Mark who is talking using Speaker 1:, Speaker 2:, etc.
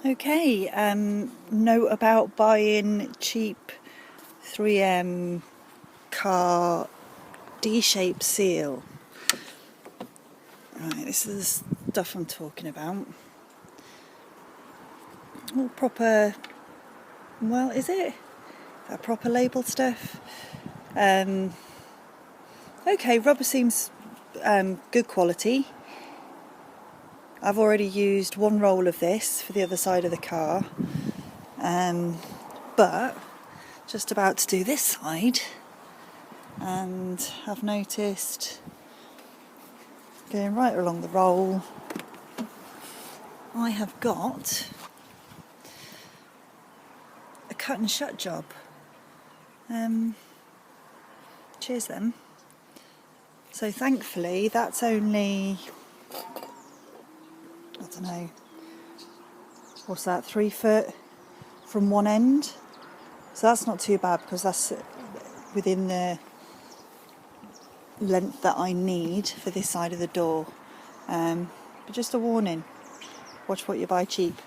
Speaker 1: Okay, note about buying cheap 3M car D-shaped seal. Right, this is the stuff I'm talking about. All proper, well, is it? That proper label stuff? Okay, rubber seems good quality. I've already used one roll of this for the other side of the car, but just about to do this side, and I've noticed going right along the roll I have got a cut and shut job. Cheers then. So thankfully that's only, I don't know, what's that, 3 foot from one end, so that's not too bad because that's within the length that I need for this side of the door. But just a warning, watch what you buy cheap.